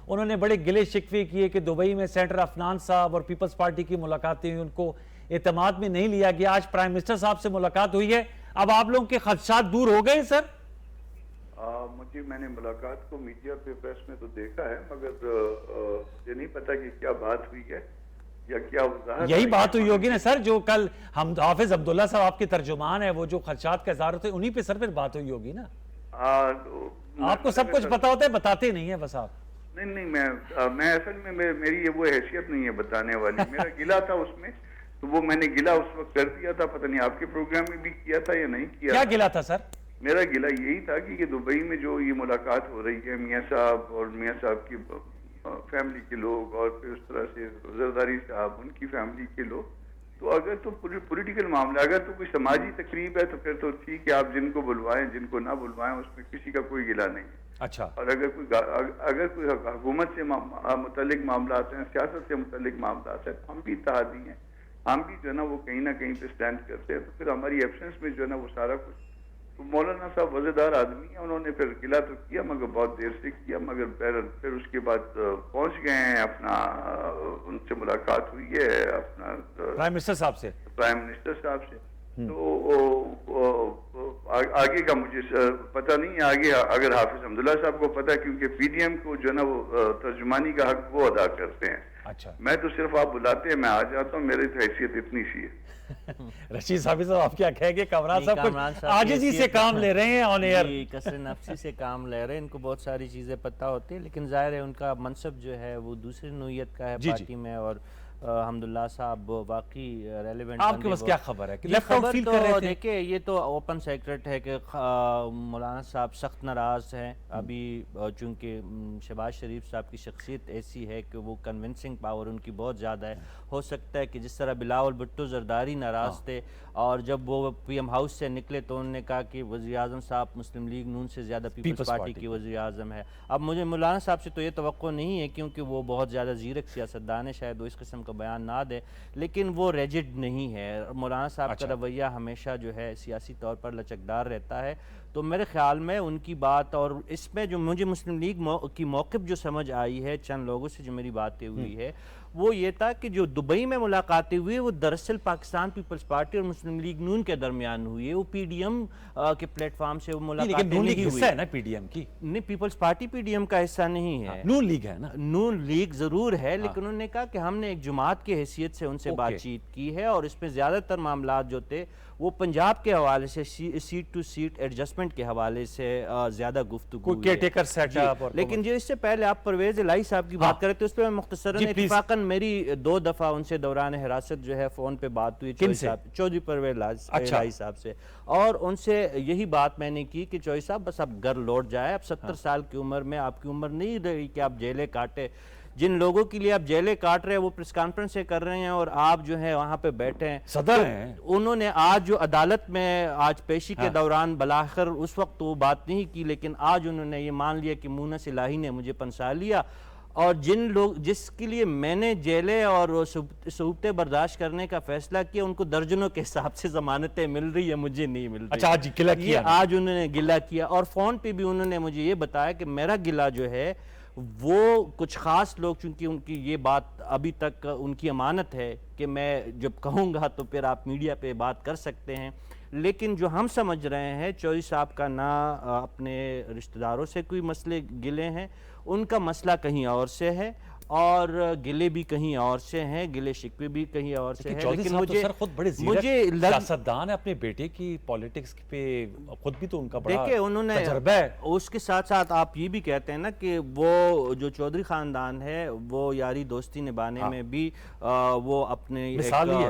انہوں نے بڑے گلے شکوے کیے کہ دبئی میں سینیٹر عفنان صاحب اور پیپلز پارٹی کی ملاقاتیں ہوئی, ان کو اعتماد میں نہیں لیا گیا. آج پرائم منسٹر صاحب سے ملاقات ہوئی ہے, اب آپ لوگوں کے خدشات دور ہو گئے سر؟ مجھے میں نے ملاقات کو میڈیا پہ پریس میں تو دیکھا ہے, مگر یہ نہیں پتا کہ کیا بات ہوئی ہے یا کیا وضاحت. یہی بات ہوئی ہوگی نا سر, جو کل حافظ عبداللہ صاحب آپ کے ترجمان ہیں, وہ جو خدشات کا اظہار ہوتے ہیں انہی پہ سر پھر بات ہوئی ہوگی نا. آپ کو سب کچھ پتا ہوتا ہے, بتاتے نہیں ہیں بس آپ. نہیں, میں اصل میں میری وہ حیثیت نہیں ہے بتانے والی. میرا گلہ تھا اس میں, تو وہ میں نے گلہ اس وقت کر دیا تھا, پتہ نہیں آپ کے پروگرام میں بھی کیا تھا یا نہیں کیا. کیا گلہ تھا سر؟ میرا گلہ یہی تھا کہ یہ دبئی میں جو یہ ملاقات ہو رہی ہے میاں صاحب اور میاں صاحب کی فیملی کے لوگ اور پھر اس طرح سے زرداری صاحب ان کی فیملی کے لوگ، تو اگر تو پولیٹیکل معاملہ، اگر تو کوئی سماجی تقریب ہے تو پھر تو ٹھیک ہے، آپ جن کو بلوائیں جن کو نہ بلوائیں، اس میں کسی کا کوئی گلہ نہیں ہے۔ اچھا، اور اگر کوئی حکومت سے متعلق معاملات ہیں، سیاست سے متعلق معاملات ہیں، ہم بھی اتحادی ہیں، ہم بھی جو ہے نا وہ کہیں نہ کہیں پہ سٹینڈ کرتے ہیں، تو پھر ہماری ایبسنس میں جو ہے نا وہ سارا کچھ، تو مولانا صاحب وزیردار آدمی ہیں، انہوں نے پھر قلعہ تو کیا مگر بہت دیر سے کیا، مگر پھر اس کے بعد پہنچ گئے ہیں، اپنا ان سے ملاقات ہوئی ہے اپنا پرائم منسٹر صاحب سے، پرائم منسٹر صاحب سے۔ تو آگے کا مجھے پتہ نہیں ہے، آگے اگر حافظ حمداللہ صاحب کو پتہ ہے، کیونکہ پی ڈی ایم کو جو ہے نا وہ ترجمانی کا حق وہ ادا کرتے ہیں۔ اچھا، میں تو صرف آپ بلاتے ہیں، میں آ جاتا ہوں، میری حیثیت اتنی سی ہے۔ رشید صاحب آپ کیا کہیں گے؟ کامران صاحب کچھ عاجزی سے کام لے رہے ہیں آن ایئر، کثر نفسی سے کام لے رہے ہیں، ان کو بہت ساری چیزیں پتہ ہوتی ہیں، لیکن ظاہر ہے ان کا منصب جو ہے وہ دوسری نوعیت کا ہے پارٹی میں، اور حمداللہ صاحب واقعی ریلیونٹ۔ آپ کے پاس کیا خبر ہے کہ لیفٹ آؤٹ فیل کر رہے تھے؟ دیکھیں یہ تو اوپن سیکرٹ ہے کہ مولانا صاحب سخت ناراض ہیں ابھی، چونکہ شہباز شریف صاحب کی شخصیت ایسی ہے کہ وہ کنونسنگ پاور ان کی بہت زیادہ ہے۔ ہو سکتا ہے کہ جس طرح بلاول بھٹو زرداری ناراض تھے، اور جب وہ پی ایم ہاؤس سے نکلے تو انہوں نے کہا کہ وزیر اعظم صاحب مسلم لیگ نون سے زیادہ پیپلز پارٹی کی وزیر اعظم ہے۔ اب مجھے مولانا صاحب سے تو یہ توقع نہیں ہے، کیونکہ وہ بہت زیادہ زیرک سیاستدان ہے، شاید وہ اس قسم کا بیان نہ دے، لیکن وہ ریجڈ نہیں ہے۔ مولانا صاحب کا رویہ ہمیشہ جو ہے سیاسی طور پر لچکدار رہتا ہے، تو میرے خیال میں ان کی بات، اور اس میں جو مجھے مسلم لیگ کی موقف جو سمجھ آئی ہے چند لوگوں سے جو میری باتیں ہوئی ہے، وہ یہ تھا کہ جو دبئی میں ملاقاتیں ہوئی وہ دراصل پاکستان پیپلز پارٹی اور مسلم لیگ نون کے درمیان ہوئی ہے، وہ پی ڈی ایم کے پلیٹ فارم سے وہ ملاقاتیں نہیں ہوئی۔ حصہ ہے نا پی ڈی ایم کی؟ نہیں، Peoples Party P D M کا حصہ نہیں ہے، نون لیگ ہے نا؟ نون لیگ ضرور ہے، لیکن انہوں نے کہا کہ ہم نے ایک جماعت کی حیثیت سے ان سے بات چیت کی ہے، اور اس میں زیادہ تر معاملات جو تھے وہ پنجاب کے حوالے سے سیٹ ٹو سیٹ ایڈجسٹمنٹ کے حوالے سے زیادہ گفتگو ہوئی ہے۔ لیکن جو اس سے پہلے آپ پرویز الہی صاحب کی بات کرے تو اس پہ میں مختصراً اتفاقاً میری 2 دفعہ ان سے دوران حراست جو ہے فون پہ بات ہوئی چودھری پرویز الہی صاحب سے، اور ان سے یہی بات میں نے کی کہ چودھری صاحب بس اب گھر لوٹ جائے، اب 70 سال کی عمر میں آپ کی عمر نہیں رہی کہ آپ جیلیں کاٹے، جن لوگوں کے لیے آپ جیلیں کاٹ رہے ہیں وہ پریس کانفرنس سے کر رہے ہیں اور آپ جو ہے وہاں پہ بیٹھے ہیں، صدر ہیں۔ انہوں نے آج جو عدالت میں آج پیشی کے دوران بلاخر اس وقت وہ بات نہیں کی، لیکن آج انہوں نے یہ مان لیا کہ مونس الہی نے مجھے پنسا لیا، اور جس کے لیے میں نے جیلیں اور صعوبتیں برداشت کرنے کا فیصلہ کیا، ان کو درجنوں کے حساب سے ضمانتیں مل رہی ہے، مجھے نہیں مل رہی۔ اچھا، گلہ کیا آج انہوں نے گلہ کیا، اور فون پہ بھی انہوں نے مجھے یہ بتایا کہ میرا گلہ جو ہے وہ کچھ خاص لوگ، چونکہ ان کی یہ بات ابھی تک ان کی امانت ہے کہ میں جب کہوں گا تو پھر آپ میڈیا پہ بات کر سکتے ہیں، لیکن جو ہم سمجھ رہے ہیں چودھری صاحب کا نہ اپنے رشتہ داروں سے کوئی مسئلے گلے ہیں، ان کا مسئلہ کہیں اور سے ہے، اور گلے بھی کہیں اور سے ہیں، گلے شکوے بھی کہیں اور سے ہیں، لیکن مجھے خود بڑے سیاستدان ہے، اپنے بیٹے کی پولیٹکس پہ خود بھی تو ان کا بڑا تجربہ ہے۔ اس کے ساتھ ساتھ آپ یہ بھی کہتے ہیں نا کہ وہ جو چودھری خاندان ہے وہ یاری دوستی نبھانے میں بھی وہ اپنے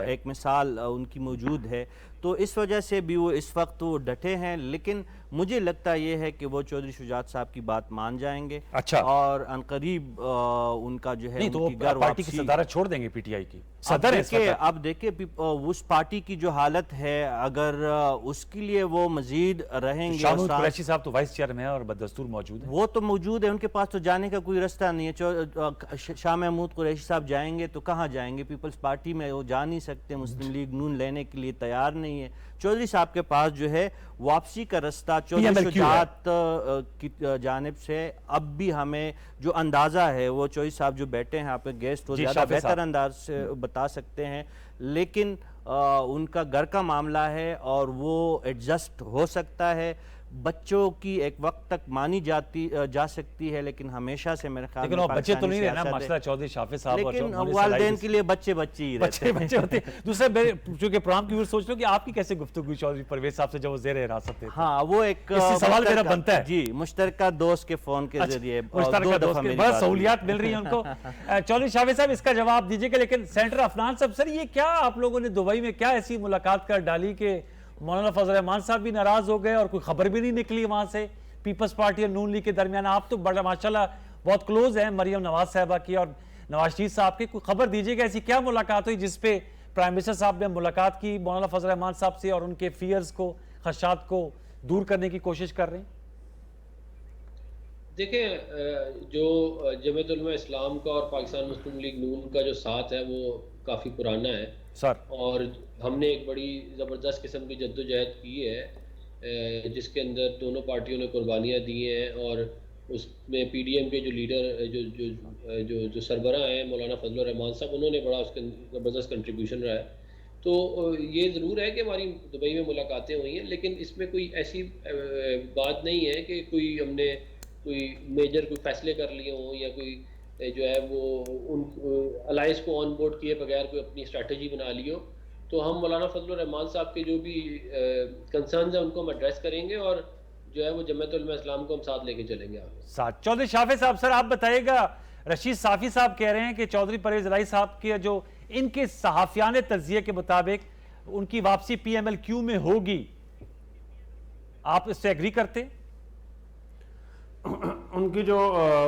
ایک مثال ان کی موجود ہے، تو اس وجہ سے بھی وہ اس وقت وہ ڈٹے ہیں، لیکن مجھے لگتا یہ ہے کہ وہ چودھری شجاعت صاحب کی بات مان جائیں گے، اور عنقریب ان کا جو ہے پارٹی کی صدارت چھوڑ دیں گے پی ٹی آئی کی۔ اب دیکھیں اس پارٹی کی جو حالت ہے، اگر اس کے لیے وہ مزید رہیں گے، شاہ محمود قریشی صاحب تو وائس چیئرمین اور بدستور موجود ہیں، وہ تو موجود ہے، ان کے پاس تو جانے کا کوئی رستہ نہیں ہے۔ شاہ محمود قریشی صاحب جائیں گے تو کہاں جائیں گے؟ پیپلز پارٹی میں وہ جا نہیں سکتے، مسلم لیگ نون لینے کے لیے تیار نہیں ہے۔ چودھری صاحب کے پاس جو ہے واپسی کا رستہ چودھری شجاعت کی جانب سے اب بھی ہمیں جو اندازہ ہے، وہ چودھری صاحب جو بیٹھے ہیں آپ کے گیسٹ وہ زیادہ بہتر انداز سے بتا سکتے ہیں، لیکن ان کا گھر کا معاملہ ہے اور وہ ایڈجسٹ ہو سکتا ہے، بچوں کی ایک وقت تک مانی جا سکتی ہے، لیکن ہمیشہ سے میرے خیال میں بچے تو نہیں رہنا مسئلہ چودھری شافع صاحب، لیکن والدین کے لیے بچے ہی رہتے ہیں، بچے ہوتے ہیں۔ دوسرے چونکہ پرام کی سوچ لو کہ آپ کی کیسے گفتگو ہوئی چودھری پرویز صاحب سے جب وہ زیر حراست تھے؟ ہاں، وہ ایک سوال میرا بنتا ہے، جی، مشترکہ دوست کے فون کے ذریعے بہت سہولیات مل رہی ہیں ان کو۔ چودھری شافع صاحب اس کا جواب دیجیے گا، لیکن سینٹر افنان صاحب، سر یہ کیا آپ لوگوں نے دبئی میں کیا ایسی ملاقات کر ڈالی کہ مولانا فضل الرحمان صاحب بھی ناراض ہو گئے اور کوئی خبر بھی نہیں نکلی وہاں سے پیپلز پارٹی اور نون لیگ کے درمیان. آپ تو بڑا ماشاءاللہ بہت کلوز ہیں مریم نواز صاحبہ کی اور نواز شریف صاحب کی, کوئی خبر دیجیے گا ایسی کیا ملاقات ہوئی جس پہ پرائم منسٹر صاحب نے ملاقات کی مولانا فضل الرحمان صاحب سے اور ان کے فیئرز کو, خدشات کو دور کرنے کی کوشش کر رہے ہیں؟ دیکھیں, جو جمعیت علماء اسلام کا اور پاکستان مسلم لیگ نون کا جو ساتھ ہے وہ کافی پرانا ہے سر, اور ہم نے ایک بڑی زبردست قسم کی جدوجہد کی ہے جس کے اندر دونوں پارٹیوں نے قربانیاں دی ہیں, اور اس میں پی ڈی ایم کے جو لیڈر جو سربراہ ہیں مولانا فضل الرحمان صاحب, انہوں نے بڑا اس کے زبردست کنٹریبیوشن رہا ہے. تو یہ ضرور ہے کہ ہماری دبئی میں ملاقاتیں ہوئی ہیں, لیکن اس میں کوئی ایسی بات نہیں ہے کہ کوئی ہم نے کوئی میجر کوئی فیصلے کر لیے ہوں یا کوئی جو ہے وہ ان الائنس کو آن بورڈ کیے بغیر کوئی اپنی اسٹریٹجی بنا لی ہو. تو ہم مولانا فضل الرحمان صاحب کے جو بھی کنسرنز ہیں ان کو ہم ایڈریس کریں گے, اور جو ہے وہ جمعیت علماء اسلام کو ہم ساتھ لے کے چلیں گے آگے. ساتھ چودھری شافع صاحب, سر آپ بتائیے گا, رشید صافی صاحب کہہ رہے ہیں کہ چودھری پرویز الہی صاحب کے جو ان کے صحافیان تجزیے کے مطابق ان کی واپسی پی ایم ایل کیو میں ہوگی, آپ اس سے ایگری کرتے؟ ان کی جو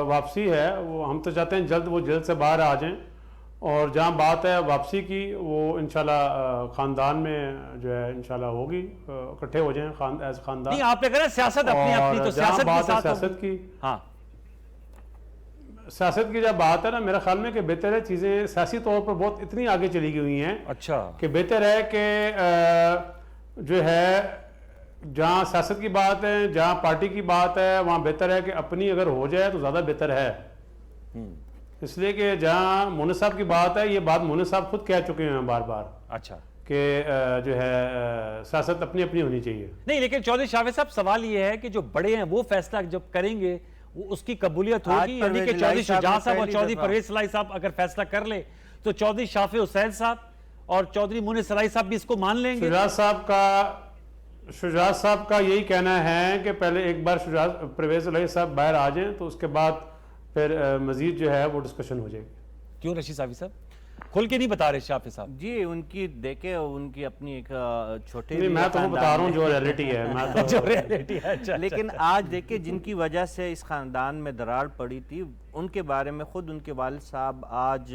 واپسی ہے وہ ہم تو چاہتے ہیں جلد وہ جیل سے باہر آ جائیں, اور جہاں بات ہے واپسی کی وہ انشاءاللہ خاندان میں جو ہے انشاءاللہ ہوگی, اکٹھے ہو جائیں ایز خاندان. نہیں, آپ نے کہا سیاست اپنی اپنی, تو سیاست کے ساتھ سیاست کی, ہاں سیاست کی جب بات ہے نا, میرے خیال میں کہ بہتر ہے چیزیں سیاسی طور پر بہت اتنی آگے چلی گئی ہوئی ہیں اچھا کہ بہتر ہے کہ جو ہے جہاں سیاست کی بات ہے, جہاں پارٹی کی بات ہے, وہاں بہتر ہے کہ اپنی اگر ہو جائے تو زیادہ بہتر ہے. اس لیے کہ جہاں مونی صاحب کی بات ہے, یہ بات مونی صاحب خود کہہ چکے ہیں بار بار اچھا کہ جو ہے سیاست اپنی اپنی ہونی چاہیے. نہیں, لیکن چودھری شافع صاحب سوال یہ ہے کہ جو بڑے ہیں وہ فیصلہ جب کریں گے وہ اس کی قبولیت ہوگی, یعنی کہ چودھری شجاع صاحب اور چودھری پرویز الہی صاحب اگر فیصلہ کر لے تو چودھری شافع حسین صاحب اور چودھری مونس الہی صاحب بھی اس کو مان لیں گے؟ شجاع صاحب کا یہی کہنا ہے کہ پہلے ایک بار پرویز الہی صاحب باہر آ جائیں تو اس کے بعد پھر مزید جو ہے وہ ڈسکشن ہو جائے گی. کیوں رشید صاحب صاحب کھل کے نہیں بتا رہے شافع صاحب؟ جی, ان کی دیکھیں ان کی اپنی ایک چھوٹے, میں تو بتا رہا ہوں جو ریئلٹی ہے, جو ریئلٹی ہے. لیکن آج دیکھیں جن کی وجہ سے اس خاندان میں دراڑ پڑی تھی, ان کے بارے میں خود ان کے والد صاحب آج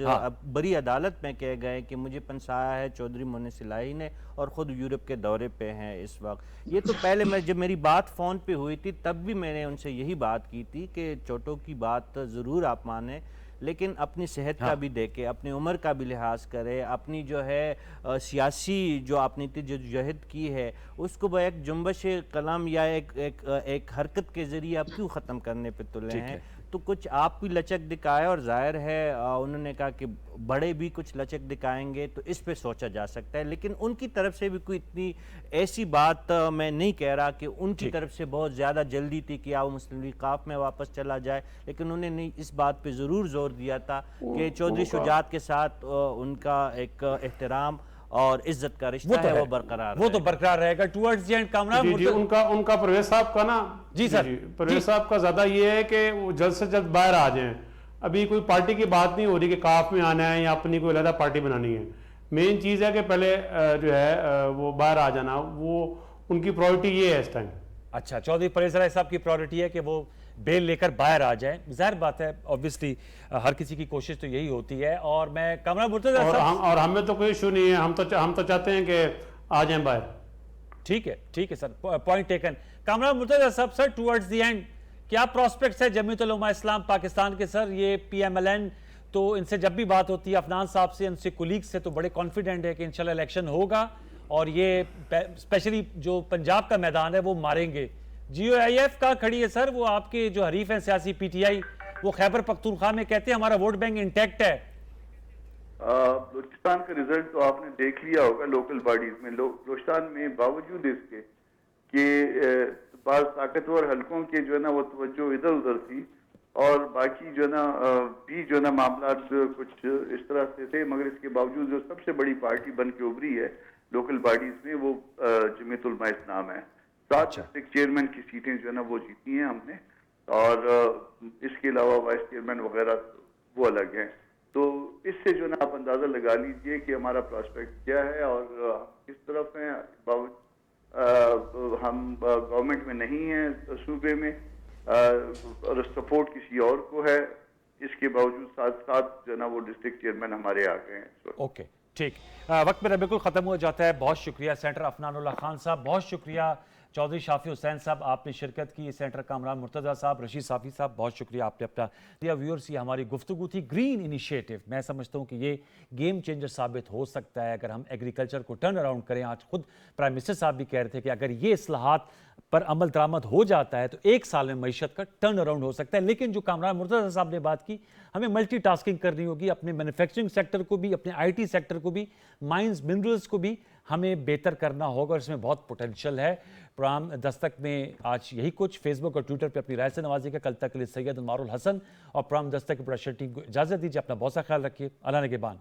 بڑی عدالت میں کہہ گئے کہ مجھے پنسایا ہے چودھری مونس الہی نے, اور خود یورپ کے دورے پہ ہیں اس وقت. یہ تو پہلے جب میری بات فون پہ ہوئی تھی تب بھی میں نے ان سے یہی بات کی تھی کہ چھوٹوں کی بات ضرور آپ مانیں, لیکن اپنی صحت کا بھی دیکھے, اپنی عمر کا بھی لحاظ کرے, اپنی جو ہے سیاسی جو آپ نے جدوجہد کی ہے اس کو ایک جنبش قلم یا ایک حرکت کے ذریعے آپ کیوں ختم کرنے پہ تلے ہیں؟ تو کچھ آپ بھی لچک دکھائے, اور ظاہر ہے انہوں نے کہا کہ بڑے بھی کچھ لچک دکھائیں گے تو اس پہ سوچا جا سکتا ہے. لیکن ان کی طرف سے بھی کوئی اتنی ایسی بات میں نہیں کہہ رہا کہ ان کی طرف سے بہت زیادہ جلدی تھی کہ وہ مسلم لیگ قاف میں واپس چلا جائے, لیکن انہوں نے اس بات پہ ضرور زور دیا تھا کہ چودھری شجاعت کے ساتھ ان کا ایک احترام اور عزت کا رشتہ ہے وہ برقرار, وہ تو برقرار رہے گا. ٹورڈز دی اینڈ کامران جی ان کا پرویز صاحب کا نا, جی سر پرویز صاحب کا زیادہ یہ ہے کہ وہ جلد سے جلد باہر آ جائیں. ابھی کوئی پارٹی کی بات نہیں ہو رہی کہ کاف میں آنا ہے یا اپنی کوئی علیحدہ پارٹی بنانی ہے. مین چیز ہے کہ پہلے جو ہے وہ باہر آ جانا, وہ ان کی پرائورٹی یہ ہے اس ٹائم. اچھا, چودھری پرویز الہی صاحب کی پرائورٹی ہے کہ وہ بیل لے کر باہر آ جائیں. ظاہر بات ہے, اوبویسلی ہر کسی کی کوشش تو یہی ہوتی ہے. اور میں کامران مرتضی صاحب, اور ہمیں تو کوئی ایشو نہیں ہے, ہم تو چاہتے ہیں کہ آ جائیں باہر. ٹھیک ہے سر, پوائنٹ ٹیکن. کامران مرتضی صاحب, سر ٹورڈز دی اینڈ کیا پراسپیکٹس ہے جمعیت علماء اسلام پاکستان کے؟ سر یہ پی ایم ایل این تو ان سے جب بھی بات ہوتی ہے عفنان صاحب سے, ان سے کولیگ سے, تو بڑے کانفیڈنٹ ہے کہ انشاءاللہ الیکشن ہوگا, اور یہ اسپیشلی جو پنجاب کا میدان ہے وہ ماریں گے. جی او آئی ایف کہاں کھڑی ہے سر؟ وہ آپ کے جو حریف ہیں سیاسی پی ٹی آئی, وہ خیبر پختونخوا میں کہتے ہیں ہمارا ووٹ بینک انٹیکٹ ہے. بلوچستان کا رزلٹ تو آپ نے دیکھ لیا ہوگا لوکل باڈیز میں. بلوچستان میں باوجود اس کے کہ بعض طاقتور حلقوں کے جو ہے نا وہ توجہ ادھر ادھر تھی, اور باقی جو ہے نا بھی جو ہے نا معاملات کچھ اس طرح سے تھے, مگر اس کے باوجود جو سب سے بڑی پارٹی بن کے ابھری ہے لوکل باڈیز میں وہ جمعیت علماء اسلام ہے. 7 ڈسٹرکٹ چیئرمین کی سیٹیں جو ہے نا وہ جیتی ہیں ہم نے, اور اس کے علاوہ وائس چیئرمین وغیرہ وہ الگ ہیں. تو اس سے جو ہے نا آپ اندازہ لگا لیجئے کہ ہمارا پراسپیکٹ کیا ہے اور کس طرف ہیں. ہم گورنمنٹ میں نہیں ہیں صوبے میں اور سپورٹ کسی اور کو ہے. اس کے باوجود ساتھ ساتھ جو ہے نا وہ ڈسٹرکٹ چیئرمین ہمارے آ گئے ہیں. اوکے ٹھیک، وقت میرا بالکل ختم ہو جاتا ہے. بہت شکریہ سینٹر افنان اللہ خان صاحب، بہت شکریہ چودھری شافی حسین صاحب، آپ نے شرکت کی. سینٹر کامران مرتضیٰ صاحب، رشید صافی صاحب، بہت شکریہ آپ نے اپنا دیا. ویورز، یہ ہماری گفتگو تھی گرین انیشیٹو. میں سمجھتا ہوں کہ یہ گیم چینجر ثابت ہو سکتا ہے اگر ہم ایگریکلچر کو ٹرن اراؤنڈ کریں. آج خود پرائم منسٹر صاحب بھی کہہ رہے تھے کہ اگر یہ اصلاحات پر عمل درآمد ہو جاتا ہے تو 1 سال میں معیشت کا ٹرن اراؤنڈ ہو سکتا ہے. لیکن جو کامران مرتضیٰ صاحب نے بات کی، ہمیں ملٹی ٹاسکنگ کرنی ہوگی. اپنے مینوفیکچرنگ سیکٹر کو بھی، اپنے آئی ٹی سیکٹر کو بھی، مائنز منرلز کو بھی ہمیں بہتر کرنا ہوگا، اور اس میں بہت پوٹینشیل ہے. پروگرام دستک میں آج یہی کچھ. فیس بک اور ٹویٹر پہ اپنی رائے سے نوازیے گا. کل تک کے لیے سید انوار الحسن اور پروگرام دستک کی پروڈکشن ٹیم کو اجازت دیجیے. اپنا بہت سا خیال رکھیے. اللہ نگہبان.